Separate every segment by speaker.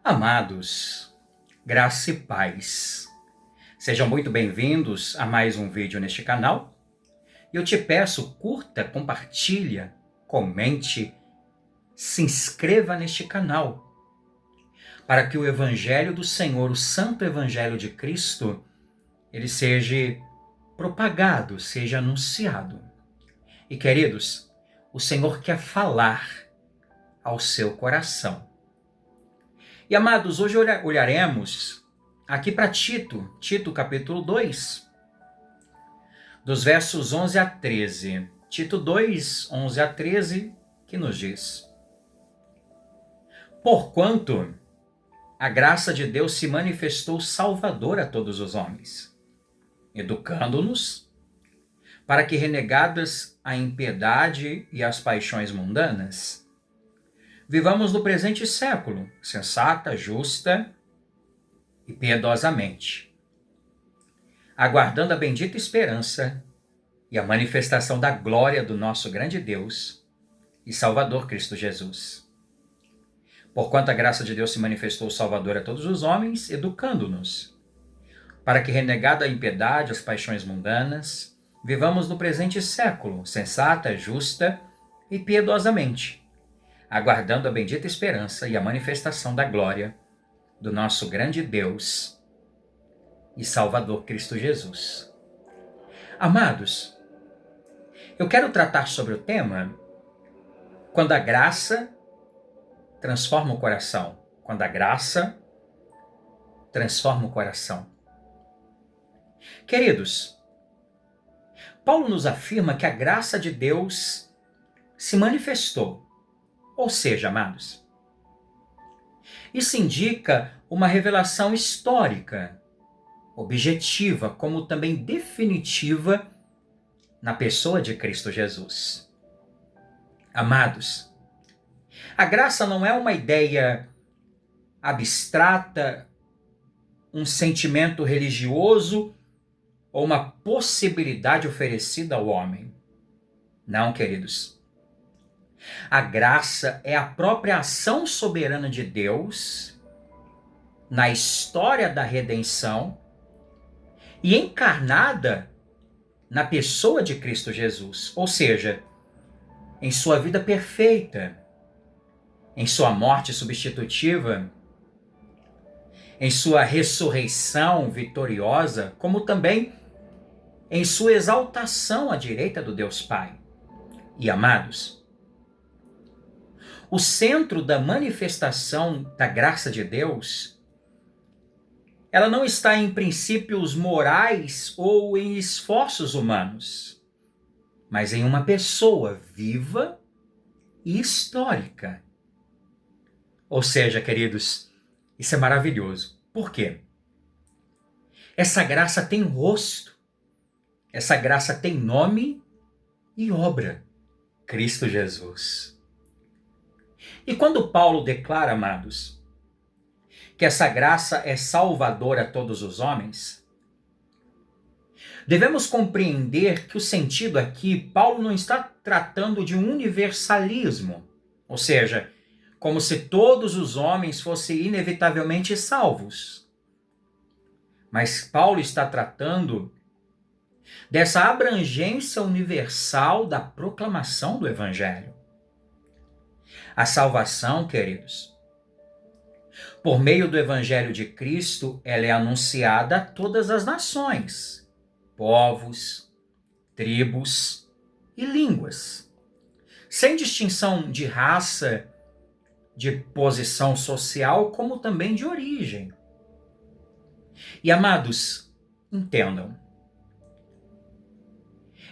Speaker 1: Amados, graça e paz. Sejam muito bem-vindos a mais um vídeo neste canal. Eu te peço, curta, compartilha, comente, se inscreva neste canal, para que o Evangelho do Senhor, o Santo Evangelho de Cristo, ele seja propagado, seja anunciado. E queridos, o Senhor quer falar ao seu coração. E amados, hoje olharemos aqui para Tito capítulo 2, dos versos 11 a 13. Tito 2, 11 a 13, que nos diz: Porquanto a graça de Deus se manifestou salvadora a todos os homens, educando-nos para que, renegadas a impiedade e as paixões mundanas, vivamos no presente século, sensata, justa e piedosamente, aguardando a bendita esperança e a manifestação da glória do nosso grande Deus e Salvador Cristo Jesus. Porquanto a graça de Deus se manifestou salvadora a todos os homens, educando-nos, para que, renegada a impiedade, as paixões mundanas, vivamos no presente século, sensata, justa e piedosamente, aguardando a bendita esperança e a manifestação da glória do nosso grande Deus e Salvador Cristo Jesus. Amados, eu quero tratar sobre o tema quando a graça transforma o coração. Quando a graça transforma o coração. Queridos, Paulo nos afirma que a graça de Deus se manifestou. Ou seja, amados, isso indica uma revelação histórica, objetiva, como também definitiva na pessoa de Cristo Jesus. Amados, a graça não é uma ideia abstrata, um sentimento religioso ou uma possibilidade oferecida ao homem. Não, queridos. A graça é a própria ação soberana de Deus na história da redenção e encarnada na pessoa de Cristo Jesus, ou seja, em sua vida perfeita, em sua morte substitutiva, em sua ressurreição vitoriosa, como também em sua exaltação à direita do Deus Pai. E amados, o centro da manifestação da graça de Deus, ela não está em princípios morais ou em esforços humanos, mas em uma pessoa viva e histórica. Ou seja, queridos, isso é maravilhoso. Por quê? Essa graça tem rosto, essa graça tem nome e obra: Cristo Jesus. E quando Paulo declara, amados, que essa graça é salvadora a todos os homens, devemos compreender que o sentido aqui, Paulo não está tratando de um universalismo, ou seja, como se todos os homens fossem inevitavelmente salvos. Mas Paulo está tratando dessa abrangência universal da proclamação do Evangelho. A salvação, queridos, por meio do Evangelho de Cristo, ela é anunciada a todas as nações, povos, tribos e línguas, sem distinção de raça, de posição social, como também de origem. E, amados, entendam,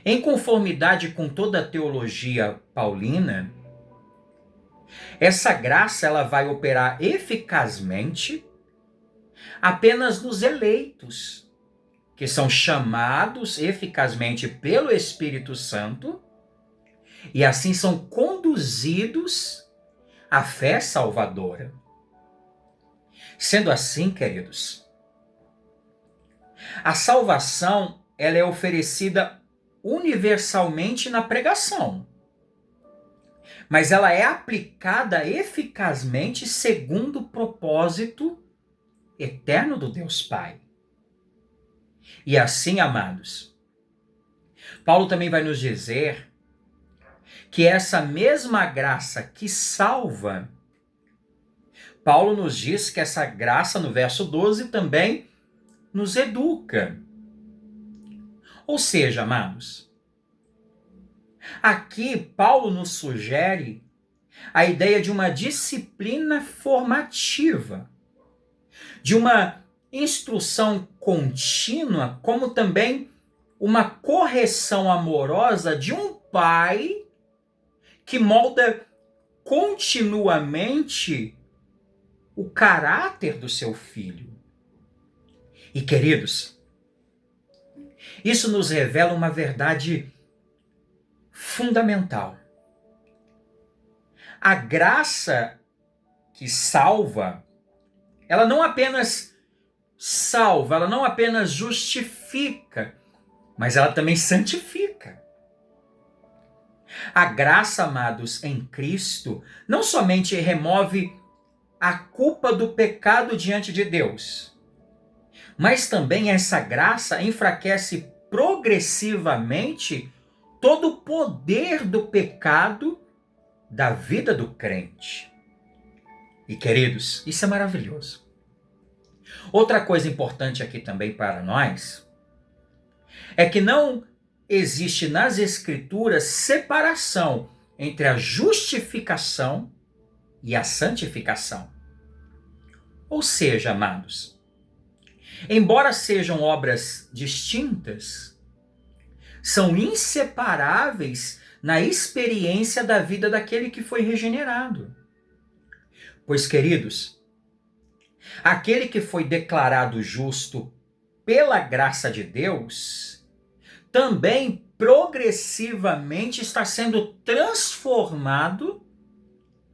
Speaker 1: em conformidade com toda a teologia paulina, essa graça ela vai operar eficazmente apenas nos eleitos, que são chamados eficazmente pelo Espírito Santo e assim são conduzidos à fé salvadora. Sendo assim, queridos, a salvação ela é oferecida universalmente na pregação, mas ela é aplicada eficazmente segundo o propósito eterno do Deus Pai. E assim, amados, Paulo também vai nos dizer que essa mesma graça que salva, Paulo nos diz que essa graça, no verso 12, também nos educa. Ou seja, amados, aqui Paulo nos sugere a ideia de uma disciplina formativa, de uma instrução contínua, como também uma correção amorosa de um pai que molda continuamente o caráter do seu filho. E, queridos, isso nos revela uma verdade fundamental. A graça que salva, ela não apenas salva, ela não apenas justifica, mas ela também santifica. A graça, amados, em Cristo, não somente remove a culpa do pecado diante de Deus, mas também essa graça enfraquece progressivamente todo o poder do pecado da vida do crente. E, queridos, isso é maravilhoso. Outra coisa importante aqui também para nós é que não existe nas Escrituras separação entre a justificação e a santificação. Ou seja, amados, embora sejam obras distintas, são inseparáveis na experiência da vida daquele que foi regenerado. Pois, queridos, aquele que foi declarado justo pela graça de Deus, também progressivamente está sendo transformado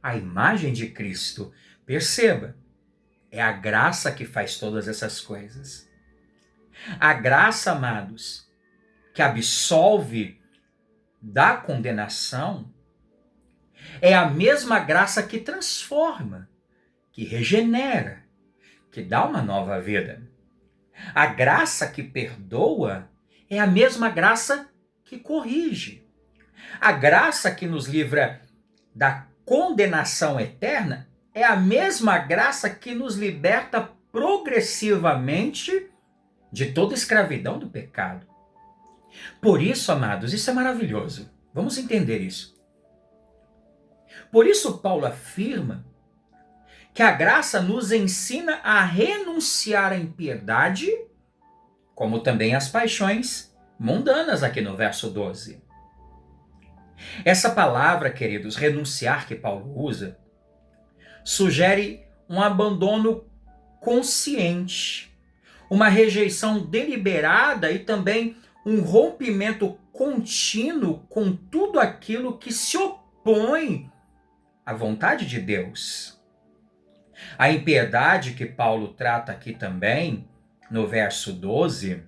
Speaker 1: à imagem de Cristo. Perceba, é a graça que faz todas essas coisas. A graça, amados, que absolve da condenação, é a mesma graça que transforma, que regenera, que dá uma nova vida. A graça que perdoa é a mesma graça que corrige. A graça que nos livra da condenação eterna é a mesma graça que nos liberta progressivamente de toda escravidão do pecado. Por isso, amados, isso é maravilhoso. Vamos entender isso. Por isso, Paulo afirma que a graça nos ensina a renunciar à impiedade, como também às paixões mundanas, aqui no verso 12. Essa palavra, queridos, renunciar, que Paulo usa, sugere um abandono consciente, uma rejeição deliberada e também um rompimento contínuo com tudo aquilo que se opõe à vontade de Deus. A impiedade que Paulo trata aqui também, no verso 12,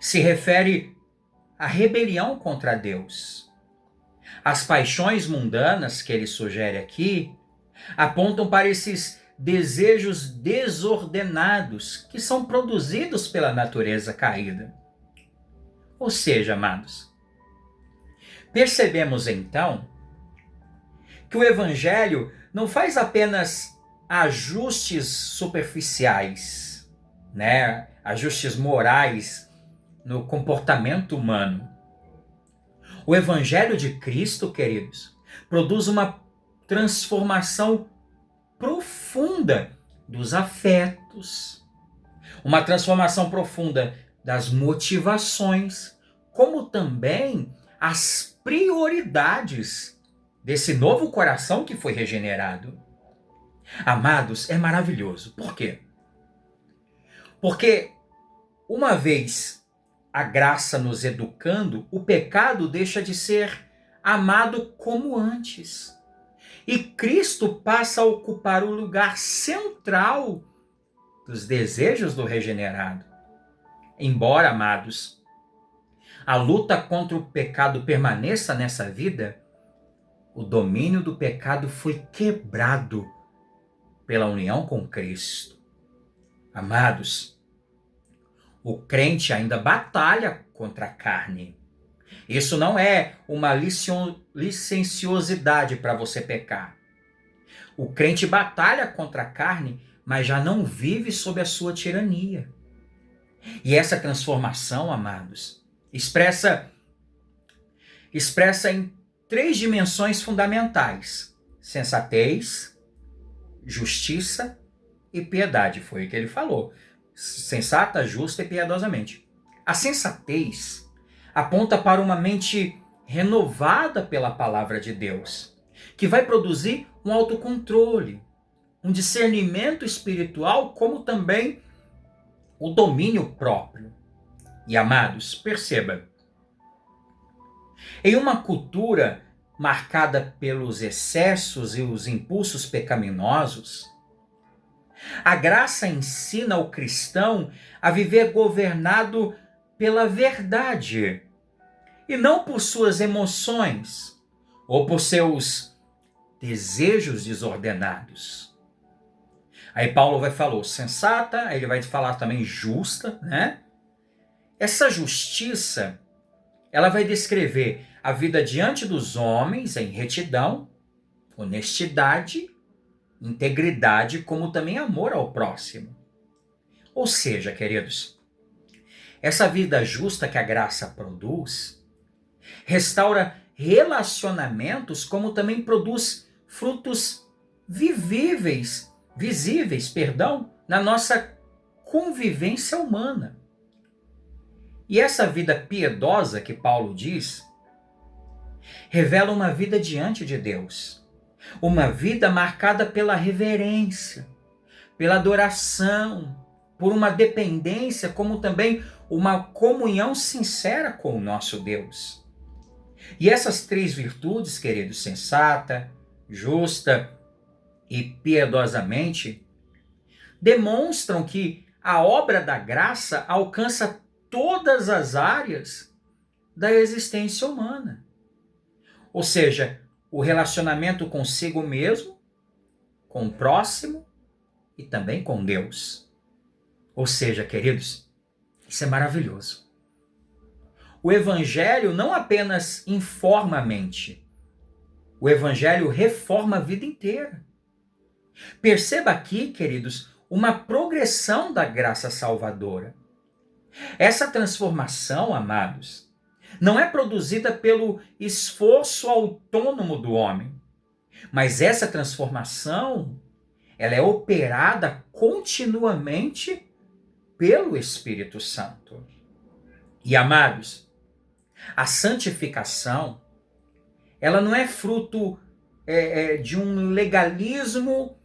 Speaker 1: se refere à rebelião contra Deus. As paixões mundanas que ele sugere aqui apontam para esses desejos desordenados que são produzidos pela natureza caída. Ou seja, amados, percebemos então que o Evangelho não faz apenas ajustes superficiais, ajustes morais no comportamento humano. O Evangelho de Cristo, queridos, produz uma transformação profunda dos afetos, uma transformação profunda das motivações, como também as prioridades desse novo coração que foi regenerado. Amados, é maravilhoso. Por quê? Porque uma vez a graça nos educando, o pecado deixa de ser amado como antes. E Cristo passa a ocupar o lugar central dos desejos do regenerado. Embora, amados, a luta contra o pecado permaneça nessa vida, o domínio do pecado foi quebrado pela união com Cristo. Amados, o crente ainda batalha contra a carne. Isso não é uma licenciosidade para você pecar. O crente batalha contra a carne, mas já não vive sob a sua tirania. E essa transformação, amados, expressa em 3 dimensões fundamentais: sensatez, justiça e piedade. Foi o que ele falou. Sensata, justa e piedosamente. A sensatez aponta para uma mente renovada pela palavra de Deus, que vai produzir um autocontrole, um discernimento espiritual, como também o domínio próprio. E, amados, perceba, em uma cultura marcada pelos excessos e os impulsos pecaminosos, a graça ensina o cristão a viver governado pela verdade e não por suas emoções ou por seus desejos desordenados. Aí Paulo vai falar sensata, ele vai falar também justa, né? Essa justiça, ela vai descrever a vida diante dos homens em retidão, honestidade, integridade, como também amor ao próximo. Ou seja, queridos, essa vida justa que a graça produz restaura relacionamentos, como também produz frutos visíveis, na nossa convivência humana. E essa vida piedosa que Paulo diz, revela uma vida diante de Deus. Uma vida marcada pela reverência, pela adoração, por uma dependência, como também uma comunhão sincera com o nosso Deus. E essas 3 virtudes, queridos, sensata, justa e piedosamente, demonstram que a obra da graça alcança todas as áreas da existência humana. Ou seja, o relacionamento consigo mesmo, com o próximo e também com Deus. Ou seja, queridos, isso é maravilhoso. O Evangelho não apenas informa a mente, o Evangelho reforma a vida inteira. Perceba aqui, queridos, uma progressão da graça salvadora. Essa transformação, amados, não é produzida pelo esforço autônomo do homem, mas essa transformação, ela é operada continuamente pelo Espírito Santo. E, amados, a santificação, ela não é fruto de um legalismo,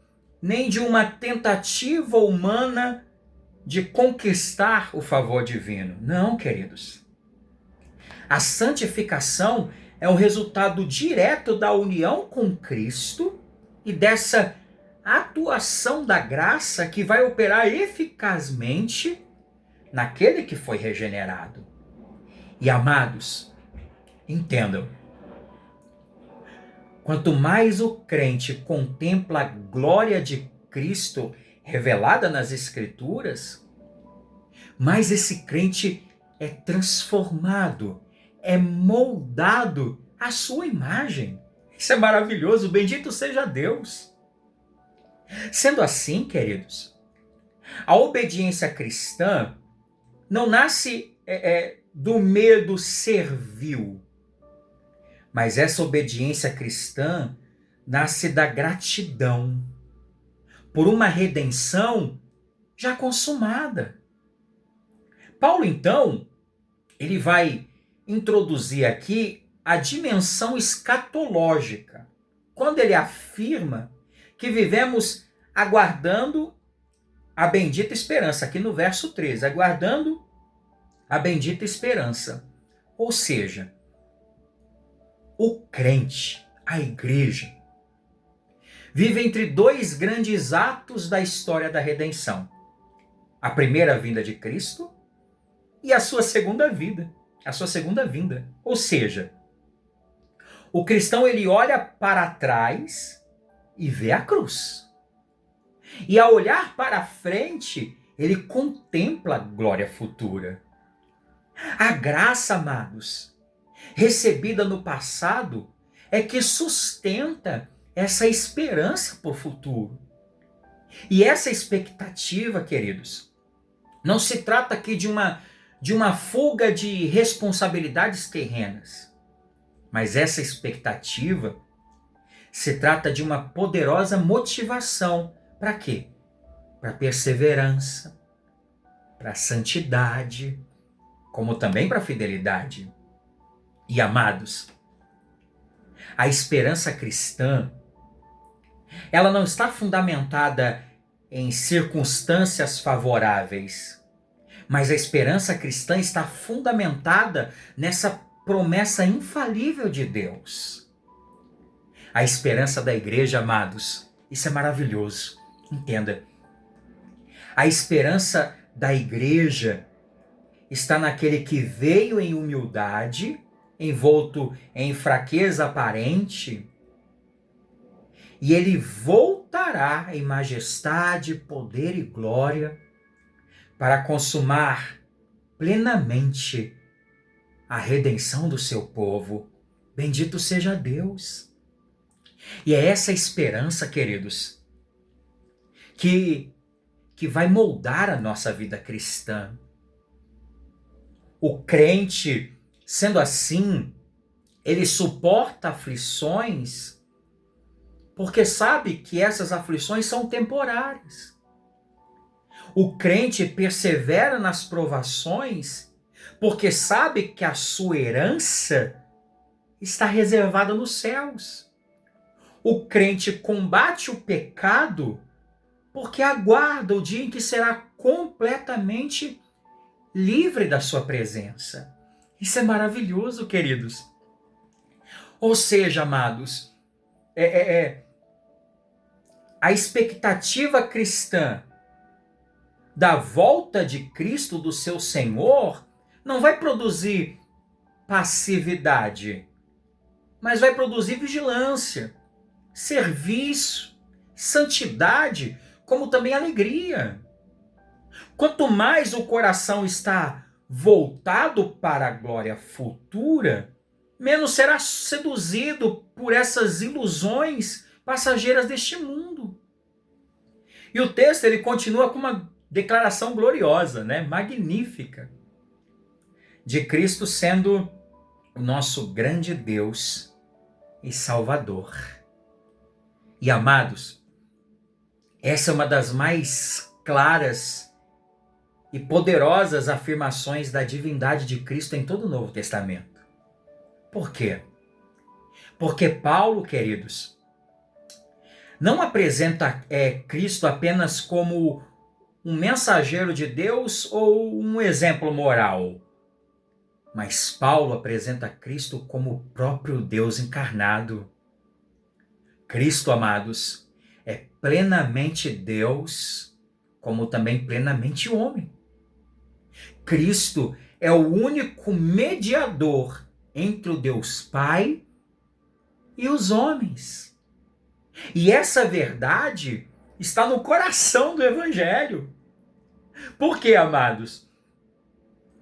Speaker 1: nem de uma tentativa humana de conquistar o favor divino. Não, queridos. A santificação é o resultado direto da união com Cristo e dessa atuação da graça que vai operar eficazmente naquele que foi regenerado. E, amados, entendam, quanto mais o crente contempla a glória de Cristo revelada nas Escrituras, mais esse crente é transformado, é moldado à sua imagem. Isso é maravilhoso, bendito seja Deus. Sendo assim, queridos, a obediência cristã não nasce do medo servil, mas essa obediência cristã nasce da gratidão por uma redenção já consumada. Paulo, então, ele vai introduzir aqui a dimensão escatológica, quando ele afirma que vivemos aguardando a bendita esperança, aqui no verso 13, aguardando a bendita esperança. Ou seja, o crente, a igreja, vive entre 2 grandes atos da história da redenção: a primeira vinda de Cristo e a sua segunda vinda. Ou seja, O cristão, ele olha para trás e vê a cruz. E ao olhar para frente, ele contempla a glória futura. A graça, amados, recebida no passado, é que sustenta essa esperança por futuro. E essa expectativa, queridos, não se trata aqui de uma fuga de responsabilidades terrenas, mas essa expectativa se trata de uma poderosa motivação. Para quê? Para perseverança, para santidade, como também para fidelidade. E amados, a esperança cristã, ela não está fundamentada em circunstâncias favoráveis, mas a esperança cristã está fundamentada nessa promessa infalível de Deus. A esperança da igreja, amados, isso é maravilhoso. Entenda. A esperança da igreja está naquele que veio em humildade, envolto em fraqueza aparente, e ele voltará em majestade, poder e glória para consumar plenamente a redenção do seu povo. Bendito seja Deus. E é essa esperança, queridos, que vai moldar a nossa vida cristã. O crente, sendo assim, ele suporta aflições porque sabe que essas aflições são temporárias. O crente persevera nas provações porque sabe que a sua herança está reservada nos céus. O crente combate o pecado porque aguarda o dia em que será completamente livre da sua presença. Isso é maravilhoso, queridos. Ou seja, amados, a expectativa cristã da volta de Cristo, do seu Senhor, não vai produzir passividade, mas vai produzir vigilância, serviço, santidade, como também alegria. Quanto mais o coração está voltado para a glória futura, menos será seduzido por essas ilusões passageiras deste mundo. E o texto ele continua com uma declaração gloriosa, magnífica, de Cristo sendo o nosso grande Deus e Salvador. E amados, essa é uma das mais claras e poderosas afirmações da divindade de Cristo em todo o Novo Testamento. Por quê? Porque Paulo, queridos, não apresenta Cristo apenas como um mensageiro de Deus ou um exemplo moral, mas Paulo apresenta Cristo como o próprio Deus encarnado. Cristo, amados, é plenamente Deus, como também plenamente homem. Cristo é o único mediador entre o Deus Pai e os homens. E essa verdade está no coração do Evangelho. Por quê, amados?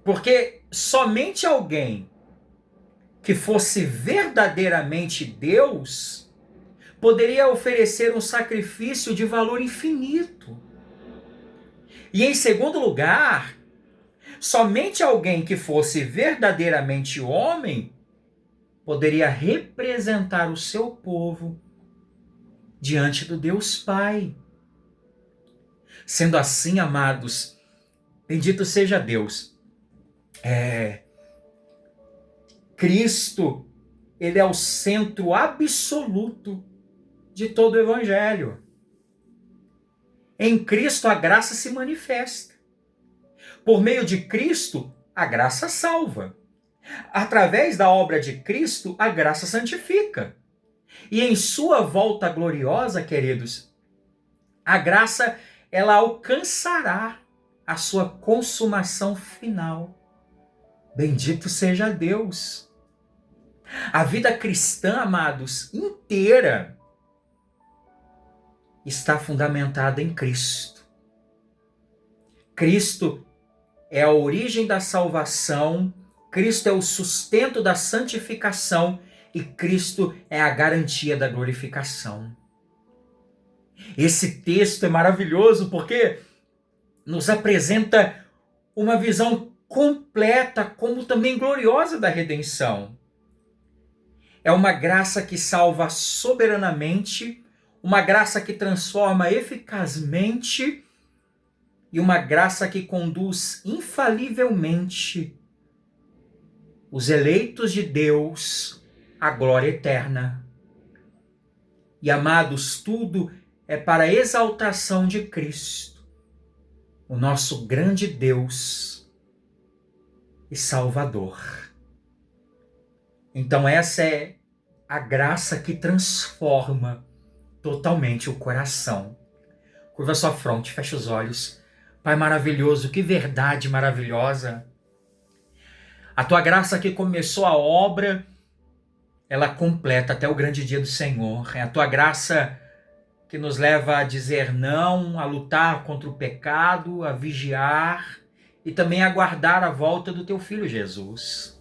Speaker 1: Porque somente alguém que fosse verdadeiramente Deus poderia oferecer um sacrifício de valor infinito. E em segundo lugar, somente alguém que fosse verdadeiramente homem poderia representar o seu povo diante do Deus Pai. Sendo assim, amados, bendito seja Deus. Cristo, ele é o centro absoluto de todo o Evangelho. Em Cristo a graça se manifesta. Por meio de Cristo, a graça salva. Através da obra de Cristo, a graça santifica. E em sua volta gloriosa, queridos, a graça, ela alcançará a sua consumação final. Bendito seja Deus. A vida cristã, amados, inteira está fundamentada em Cristo. Cristo é a origem da salvação, Cristo é o sustento da santificação e Cristo é a garantia da glorificação. Esse texto é maravilhoso porque nos apresenta uma visão completa, como também gloriosa da redenção. É uma graça que salva soberanamente, uma graça que transforma eficazmente e uma graça que conduz infalivelmente os eleitos de Deus à glória eterna. E, amados, tudo é para a exaltação de Cristo, o nosso grande Deus e Salvador. Então essa é a graça que transforma totalmente o coração. Curva sua fronte, fecha os olhos. Pai maravilhoso, que verdade maravilhosa. A tua graça que começou a obra, ela completa até o grande dia do Senhor. É a tua graça que nos leva a dizer não, a lutar contra o pecado, a vigiar e também a aguardar a volta do teu Filho Jesus.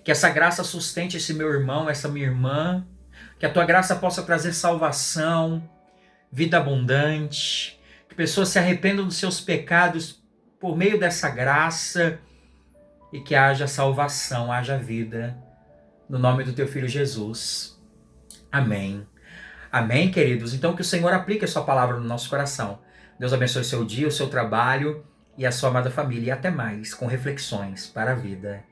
Speaker 1: Que essa graça sustente esse meu irmão, essa minha irmã, que a tua graça possa trazer salvação, vida abundante, que pessoas se arrependam dos seus pecados por meio dessa graça e que haja salvação, haja vida, no nome do teu Filho Jesus. Amém. Amém, queridos? Então que o Senhor aplique a sua palavra no nosso coração. Deus abençoe o seu dia, o seu trabalho e a sua amada família. E até mais, com reflexões para a vida.